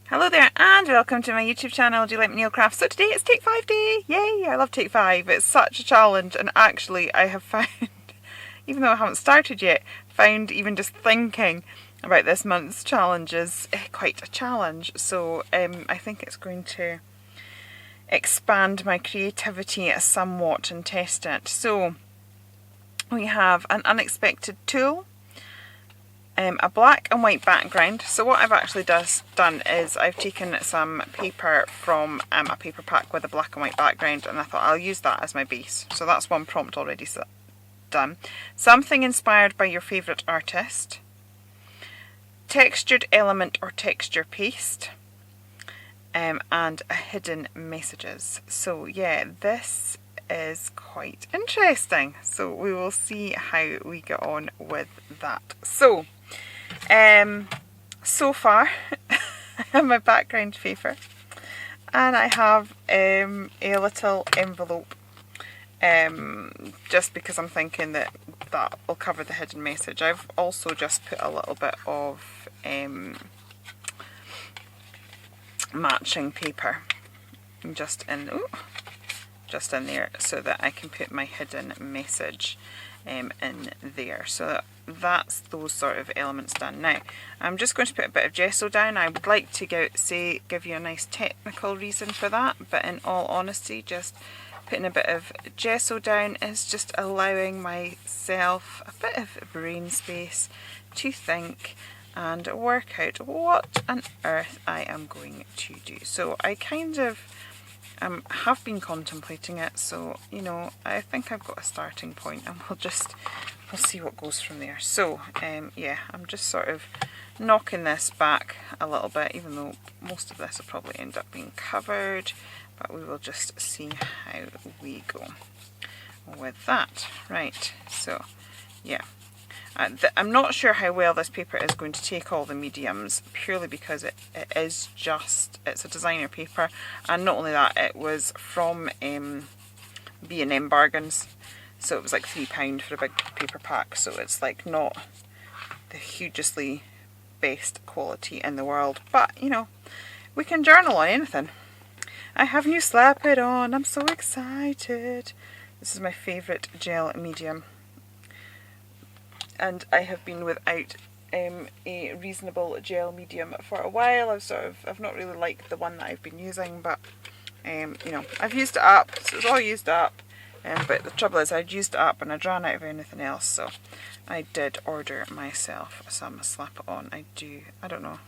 Hello there and welcome to my YouTube channel, Do You Like Me Nail Crafts? So today it's Take 5 day! Yay! I love Take 5. It's such a challenge, and actually I have found, even though I haven't started yet, found even just thinking about this month's challenge is quite a challenge. So I think it's going to expand my creativity somewhat and test it. So we have an unexpected tool, a black and white background. So what I've actually done is I've taken some paper from a paper pack with a black and white background, and I thought I'll use that as my base. So that's one prompt already done. Something inspired by your favourite artist, textured element or texture paste, and a hidden messages. So yeah, this is quite interesting. So we will see how we get on with that. So far I have my background paper and I have a little envelope, just because I'm thinking that will cover the hidden message. I've also just put a little bit of matching paper just in there so that I can put my hidden message in there. So that's those sort of elements done. Now I'm just going to put a bit of gesso down. I would like to give you a nice technical reason for that, but in all honesty, just putting a bit of gesso down is just allowing myself a bit of brain space to think and work out what on earth I am going to do. So I kind of have been contemplating it, so you know, I think I've got a starting point, and we'll see what goes from there. So yeah, I'm just sort of knocking this back a little bit, even though most of this will probably end up being covered, but we will just see how we go with that. Right, so yeah, I'm not sure how well this paper is going to take all the mediums, purely because it's a designer paper, and not only that, it was from B&M bargains, so it was like £3 for a big paper pack, so it's like not the hugely best quality in the world, but you know, we can journal on anything. I have new Slap It On, I'm so excited. This is my favourite gel medium, and I have been without a reasonable gel medium for a while. I've not really liked the one that I've been using, but you know, I've used it up, so it's all used up. But the trouble is, I'd used it up and I'd ran out of anything else, so I did order myself some Slap It On. I don't know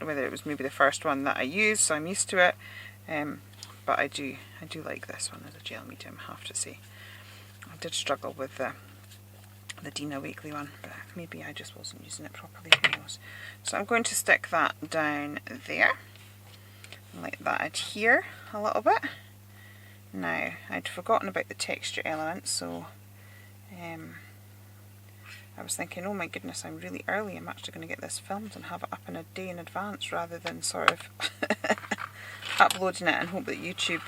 whether it was maybe the first one that I used, so I'm used to it. But I do like this one as a gel medium, I have to say. I did struggle with the Dina Weekly one, but maybe I just wasn't using it properly, who knows. So I'm going to stick that down there, let that adhere a little bit. Now, I'd forgotten about the texture element, so I was thinking, oh my goodness, I'm really early, I'm actually going to get this filmed and have it up in a day in advance, rather than sort of uploading it and hope that YouTube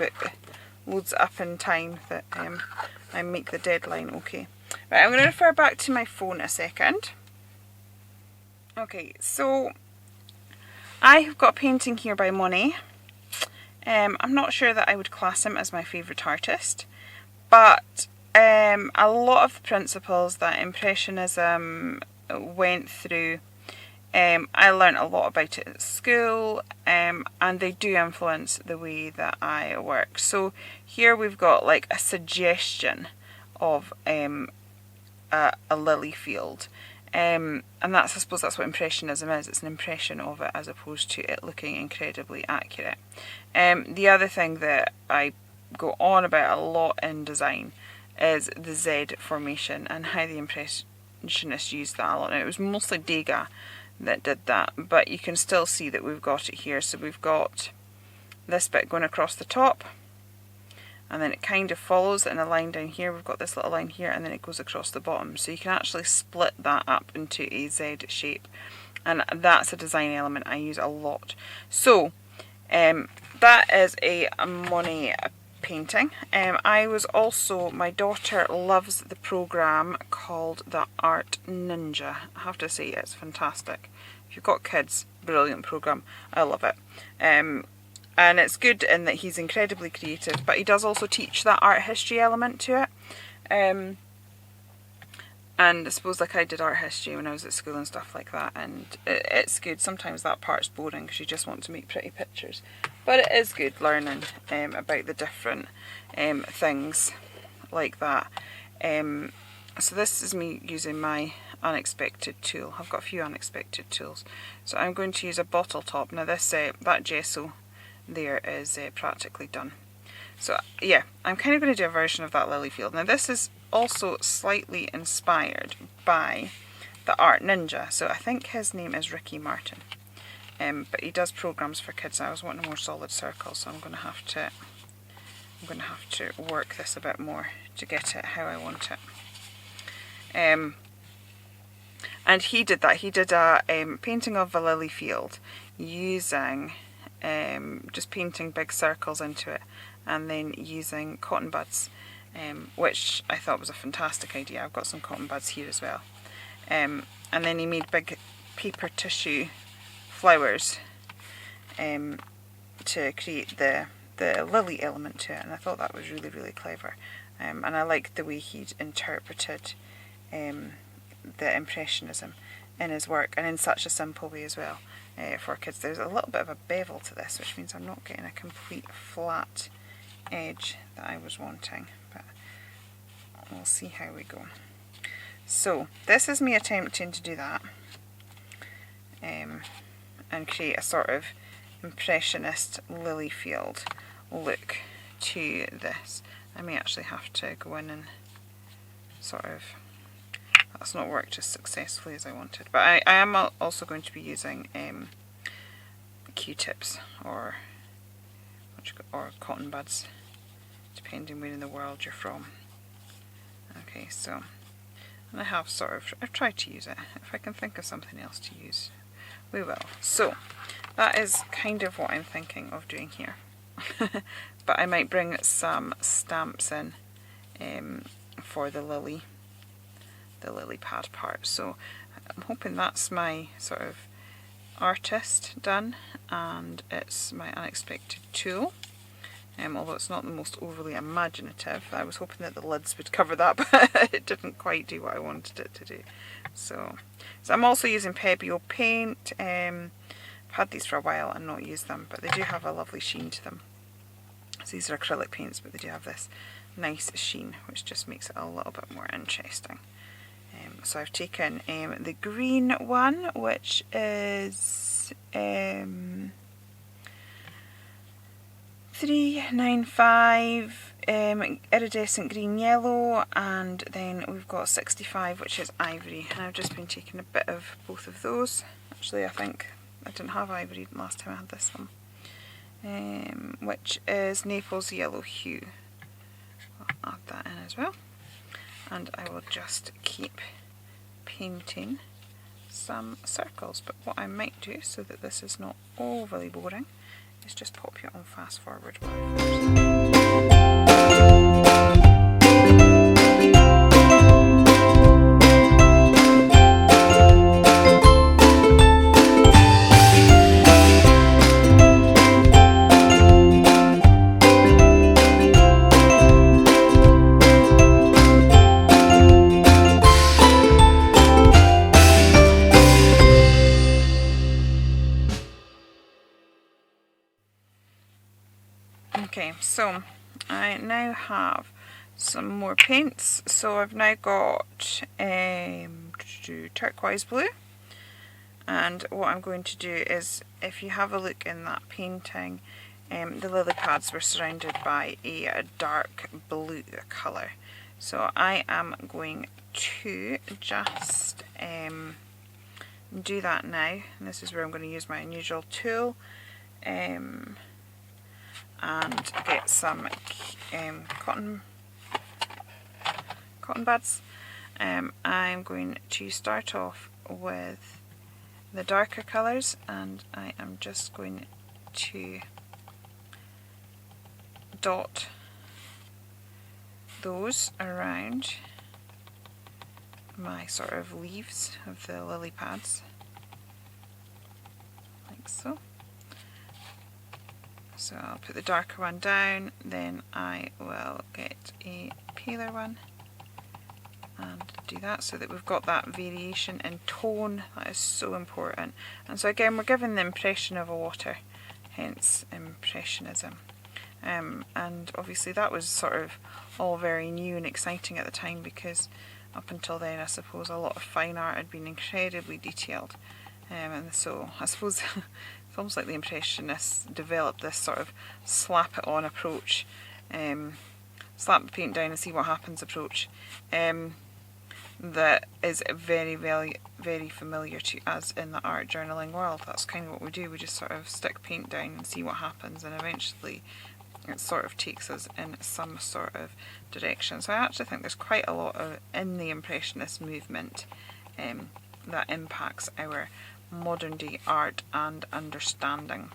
loads it up in time that I make the deadline okay. Right, I'm going to refer back to my phone a second. Okay, so I have got a painting here by Monet. I'm not sure that I would class him as my favourite artist, but a lot of the principles that Impressionism went through, I learnt a lot about it at school, and they do influence the way that I work. So here we've got like a suggestion of a lily field, and I suppose that's what Impressionism is. It's an impression of it as opposed to it looking incredibly accurate. The other thing that I go on about a lot in design is the Z formation and how the Impressionists used that a lot. Now, it was mostly Degas that did that, but you can still see that we've got it here. So we've got this bit going across the top, and then it kind of follows in a line down here. We've got this little line here, and then it goes across the bottom. So you can actually split that up into a Z shape, and that's a design element I use a lot. So that is a Monet painting. My daughter loves the program called the Art Ninja. I have to say, it's fantastic. if you've got kids, brilliant programme. I love it. And it's good in that he's incredibly creative, but he does also teach that art history element to it. And I suppose, like, I did art history when I was at school and stuff like that, and it's good. Sometimes that part's boring because you just want to make pretty pictures, but it is good learning about the different things like that. So this is me using my unexpected tool. I've got a few unexpected tools. So I'm going to use a bottle top. Now this that gesso there is practically done. So yeah, I'm kind of going to do a version of that lily field. Now this is also slightly inspired by the Art Ninja. So I think his name is Ricky Martin. But he does programs for kids. I was wanting a more solid circle, so I'm going to have to work this a bit more to get it how I want it. And he did that. He did a painting of a lily field using just painting big circles into it, and then using cotton buds, which I thought was a fantastic idea. I've got some cotton buds here as well. And then he made big paper tissue flowers to create the lily element to it, and I thought that was really, really clever. And I liked the way he'd interpreted the impressionism in his work, and in such a simple way as well for kids. There's a little bit of a bevel to this, which means I'm not getting a complete flat edge that I was wanting, but we'll see how we go. So this is me attempting to do that and create a sort of impressionist lily field look to this. I may actually have to go in and sort of, that's not worked as successfully as I wanted, but I am also going to be using Q-tips or cotton buds, depending where in the world you're from. Okay, so, and I've tried to use it. If I can think of something else to use, we will. So that is kind of what I'm thinking of doing here. But I might bring some stamps in for the lily pad part. So I'm hoping that's my sort of artist done, and it's my unexpected tool. Although it's not the most overly imaginative. I was hoping that the lids would cover that, but it didn't quite do what I wanted it to do. So I'm also using Pebeo paint. I've had these for a while and not used them, but they do have a lovely sheen to them. So these are acrylic paints, but they do have this nice sheen, which just makes it a little bit more interesting. So I've taken the green one, which is 395 iridescent green yellow, and then we've got 65, which is ivory, and I've just been taking a bit of both of those. Actually, I think I didn't have ivory last time I had this one, which is Naples yellow hue. I'll add that in as well, and I will just keep painting some circles. But what I might do, so that this is not overly boring, is just pop it on fast forward while I finish Okay, so I now have some more paints. So I've now got turquoise blue, and what I'm going to do is, if you have a look in that painting, the lily pads were surrounded by a dark blue colour. So I am going to just do that now, and this is where I'm going to use my unusual tool and get some cotton buds. I'm going to start off with the darker colours, and I am just going to dot those around my sort of leaves of the lily pads. so. So I'll put the darker one down, then I will get a paler one and do that so that we've got that variation in tone. That is so important. And so again, we're given the impression of a water, hence Impressionism. And obviously that was sort of all very new and exciting at the time, because up until then I suppose a lot of fine art had been incredibly detailed. And so I suppose it's almost like the Impressionists developed this sort of slap it on approach, slap the paint down and see what happens approach, that is very, very, very familiar to us in the art journaling world. That's kind of what we do. We just sort of stick paint down and see what happens, and eventually it sort of takes us in some sort of direction. So I actually think there's quite a lot of, in the Impressionist movement, that impacts our modern day art and understanding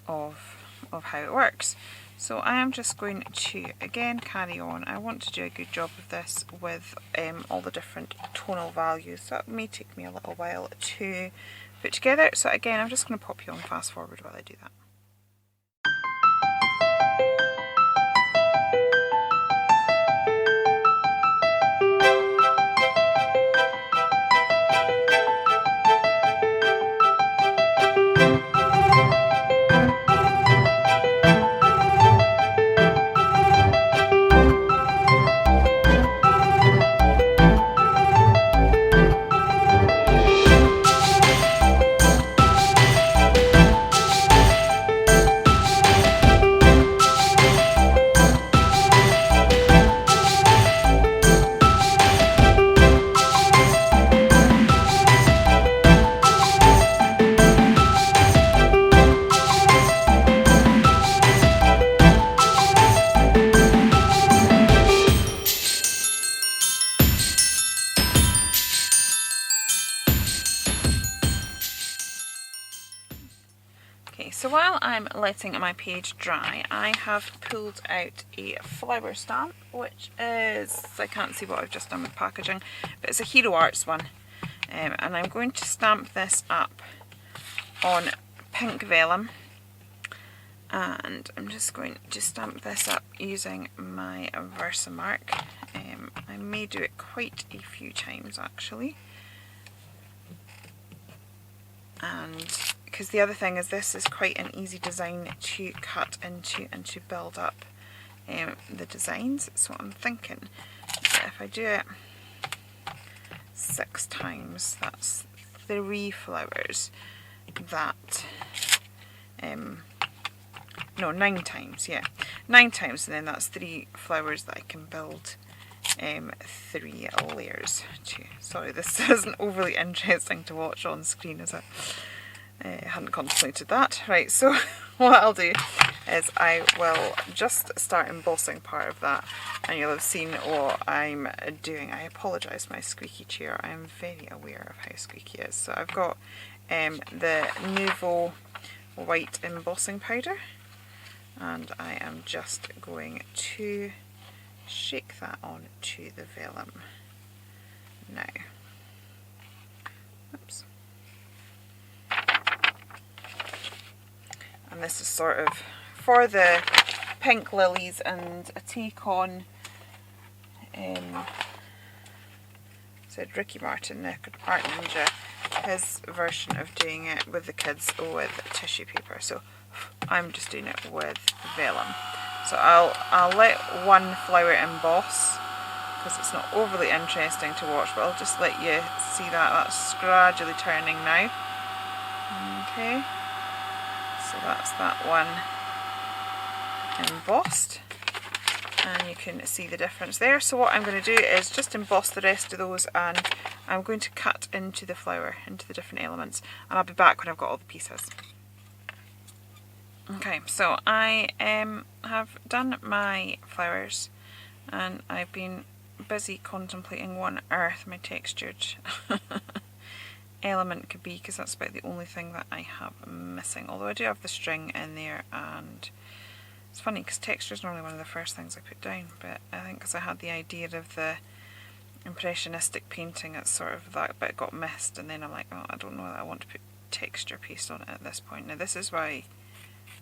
of how it works. So I am just going to again carry on. I want to do a good job of this with all the different tonal values, so it may take me a little while to put together. So again, I'm just going to pop you on fast forward while I do that. So while I'm letting my page dry, I have pulled out a flower stamp, which is, I can't see what I've just done with packaging, but it's a Hero Arts one. And I'm going to stamp this up on pink vellum. And I'm just going to stamp this up using my Versamark. I may do it quite a few times actually. And because the other thing is, this is quite an easy design to cut into and to build up the designs. So I'm thinking that if I do it 6 times, that's 3 flowers. That, no, 9 times, yeah. 9 times, and then that's 3 flowers that I can build 3 layers to. Sorry, this isn't overly interesting to watch on screen, is it? I hadn't contemplated that. Right, so what I'll do is I will just start embossing part of that, and you'll have seen what I'm doing. I apologise for my squeaky chair. I am very aware of how squeaky it is. So I've got the Nouveau white embossing powder, and I am just going to shake that onto the vellum now. Oops. And this is sort of for the pink lilies, and a take on said Ricky Martin, the Art Ninja, his version of doing it with the kids with tissue paper. So I'm just doing it with vellum. So I'll let one flower emboss because it's not overly interesting to watch, but I'll just let you see that that's gradually turning now. Okay. So that's that one embossed, and you can see the difference there. So what I'm going to do is just emboss the rest of those, and I'm going to cut into the flower, into the different elements, and I'll be back when I've got all the pieces. Okay, so I have done my flowers, and I've been busy contemplating what on earth my textured element could be, because that's about the only thing that I have missing. Although I do have the string in there, and it's funny because texture is normally one of the first things I put down, but I think because I had the idea of the impressionistic painting, it's sort of that bit got missed, and then I'm like, oh, I don't know that I want to put texture paste on it at this point. Now this is why,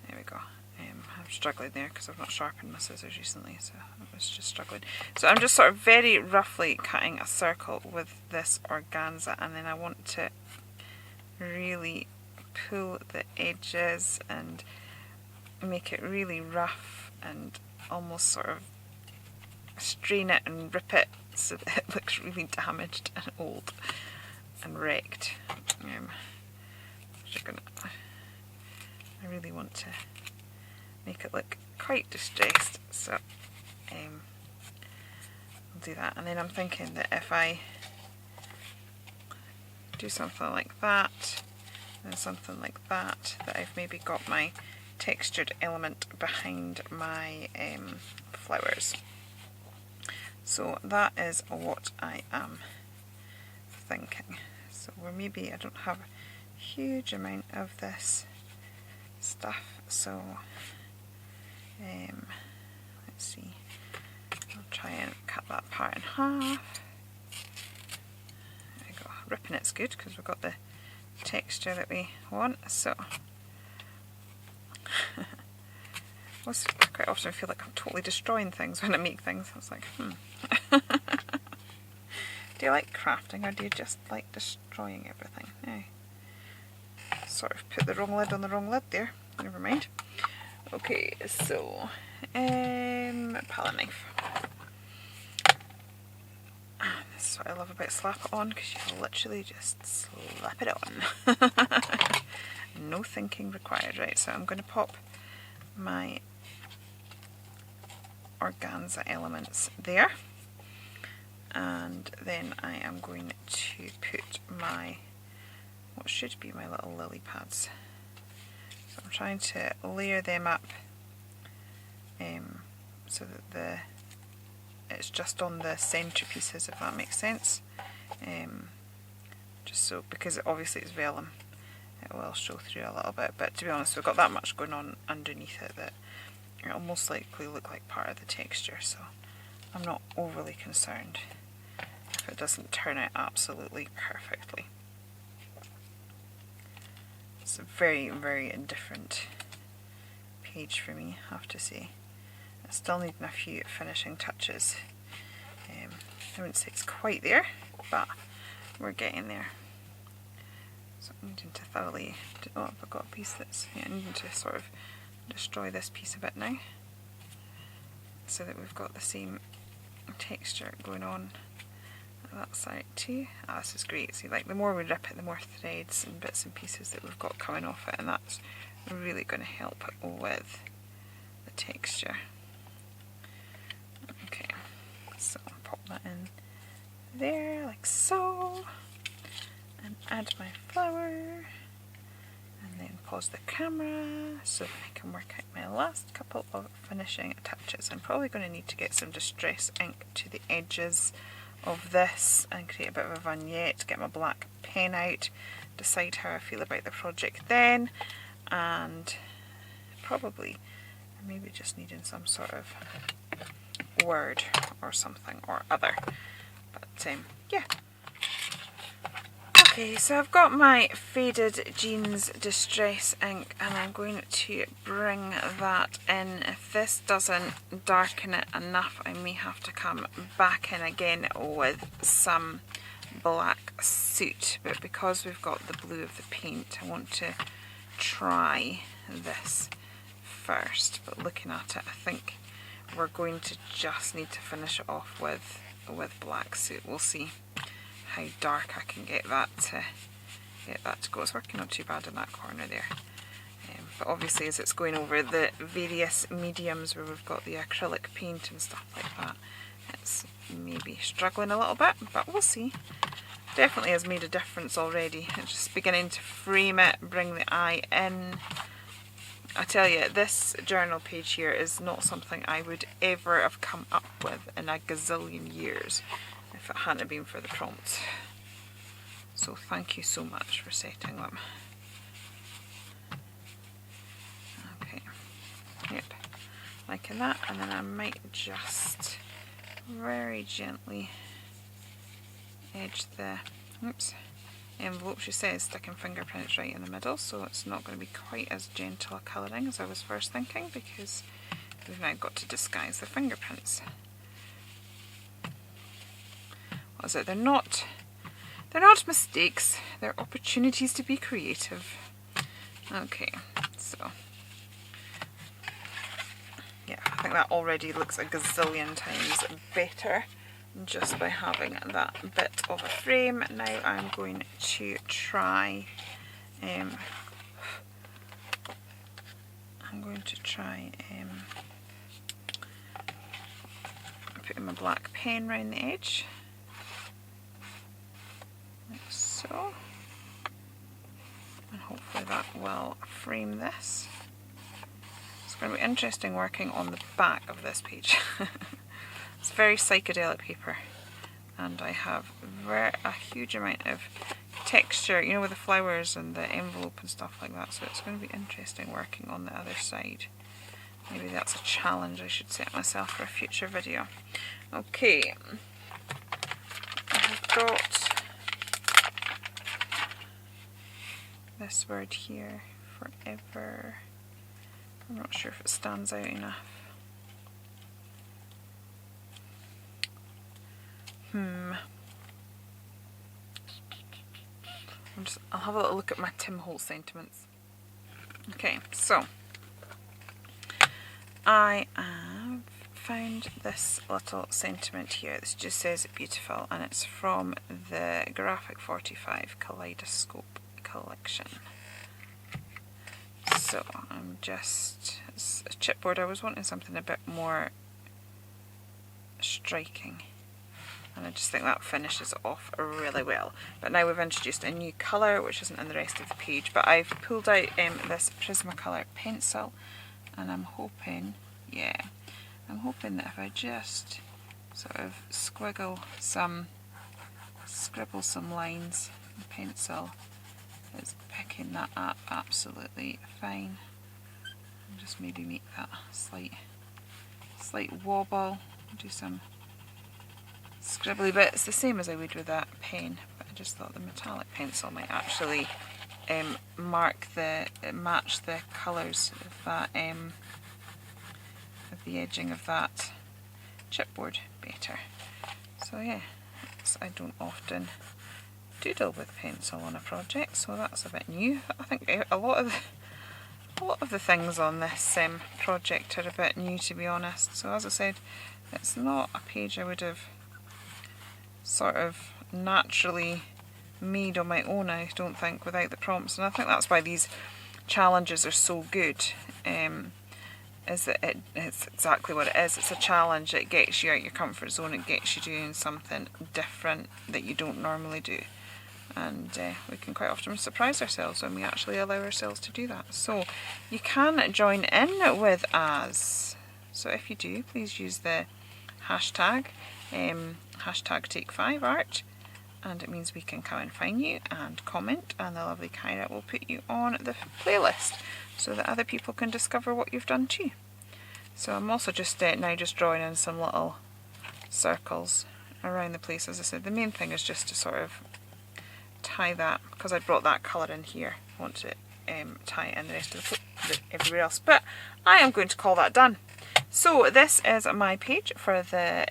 there we go, I'm struggling there because I've not sharpened my scissors recently, so I was just struggling. So I'm just sort of very roughly cutting a circle with this organza, and then I want to really pull the edges and make it really rough and almost sort of strain it and rip it so that it looks really damaged and old and wrecked. I really want to make it look quite distressed, so I'll do that. And then I'm thinking that if I do something like that and something like that, that I've maybe got my textured element behind my flowers. So that is what I am thinking. So we're maybe, I don't have a huge amount of this stuff, so let's see, I'll try and cut that part in half. There we go. Ripping it's good because we've got the texture that we want, so I quite often feel like I'm totally destroying things when I make things. I was like, do you like crafting or do you just like destroying everything? Yeah. Sort of put the wrong lid on the wrong lid there. Never mind. Okay, so palette knife. This is what I love about slap it on, because you can literally just slap it on. No thinking required. Right, so I'm going to pop my organza elements there, and then I am going to put my, what should be my little lily pads. So I'm trying to layer them up so that it's just on the centre pieces, if that makes sense. Just so, because obviously it's vellum, it will show through a little bit, but to be honest, we've got that much going on underneath it that it'll most likely look like part of the texture, so I'm not overly concerned if it doesn't turn out absolutely perfectly. It's a very, very indifferent page for me, I have to say. I still need a few finishing touches. I wouldn't say it's quite there, but we're getting there. So I'm needing to thoroughly, oh, I've got a piece that's, yeah, I need to sort of destroy this piece a bit now, so that we've got the same texture going on at that side too. Ah, this is great. See, like the more we rip it, the more threads and bits and pieces that we've got coming off it, and that's really going to help with the texture. Okay, so I'll pop that in there like so, and add my flower, and then pause the camera so that I can work out my last couple of finishing touches. I'm probably going to need to get some distress ink to the edges of this and create a bit of a vignette, get my black pen out, decide how I feel about the project then, and probably maybe just needing some sort of word or something or other, but yeah. Okay, so I've got my Faded Jeans Distress ink, and I'm going to bring that in. If this doesn't darken it enough, I may have to come back in again with some black soot, but because we've got the blue of the paint, I want to try this first. But looking at it, I think we're going to just need to finish it off with black soot. We'll see how dark I can get that to go. It's working not too bad in that corner there, but obviously as it's going over the various mediums where we've got the acrylic paint and stuff like that, it's maybe struggling a little bit, but we'll see. Definitely has made a difference already. It's just beginning to frame it, bring the eye in. I tell you, this journal page here is not something I would ever have come up with in a gazillion years if it hadn't been for the prompts. So thank you so much for setting them. Okay, yep, liking that, and then I might just very gently edge the envelope. She says sticking fingerprints right in the middle, so it's not going to be quite as gentle a colouring as I was first thinking, because we've now got to disguise the fingerprints. What is it? They're not mistakes, they're opportunities to be creative. Okay, so yeah, I think that already looks a gazillion times better just by having that bit of a frame. Now I'm going to try putting my black pen around the edge, like so, and hopefully that will frame this. It's going to be interesting working on the back of this page. It's very psychedelic paper, and I have a huge amount of texture, you know, with the flowers and the envelope and stuff like that, so it's going to be interesting working on the other side. Maybe that's a challenge I should set myself for a future video. Okay, I have got this word here, forever. I'm not sure if it stands out enough. I'll have a little look at my Tim Holtz sentiments. Okay, so I have found this little sentiment here. This just says beautiful, and it's from the Graphic 45 Kaleidoscope collection. So it's a chipboard. I was wanting something a bit more striking, and I just think that finishes it off really well. But now we've introduced a new colour which isn't in the rest of the page, but I've pulled out this Prismacolor pencil, and I'm hoping that if I just sort of scribble some lines, the pencil is picking that up absolutely fine. And just maybe make that slight wobble, do some scribbly bits, the same as I would with that pen, but I just thought the metallic pencil might actually match the colours of that, of the edging of that chipboard better. So yeah, I don't often doodle with pencil on a project, so that's a bit new. I think a lot of the things on this project are a bit new, to be honest. So as I said, it's not a page I would have sort of naturally made on my own, I don't think, without the prompts. And I think that's why these challenges are so good, is that it's exactly what it is. It's a challenge. It gets you out your comfort zone. It gets you doing something different that you don't normally do. And we can quite often surprise ourselves when we actually allow ourselves to do that. So you can join in with us. So if you do, please use the hashtag #Take5Art, and it means we can come and find you and comment, and the lovely Kyra will put you on the playlist so that other people can discover what you've done too. So I'm also just now drawing in some little circles around the place. As I said, the main thing is just to sort of tie that, because I brought that colour in here. I want to tie it in the rest of everywhere else, but I am going to call that done. So this is my page for the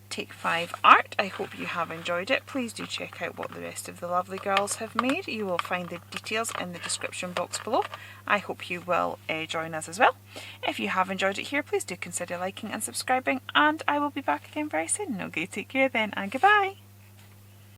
Take 5 art. I hope you have enjoyed it. Please do check out what the rest of the lovely girls have made. You will find the details in the description box below. I hope you will join us as well. If you have enjoyed it here, please do consider liking and subscribing, and I will be back again very soon. Okay, take care then, and goodbye.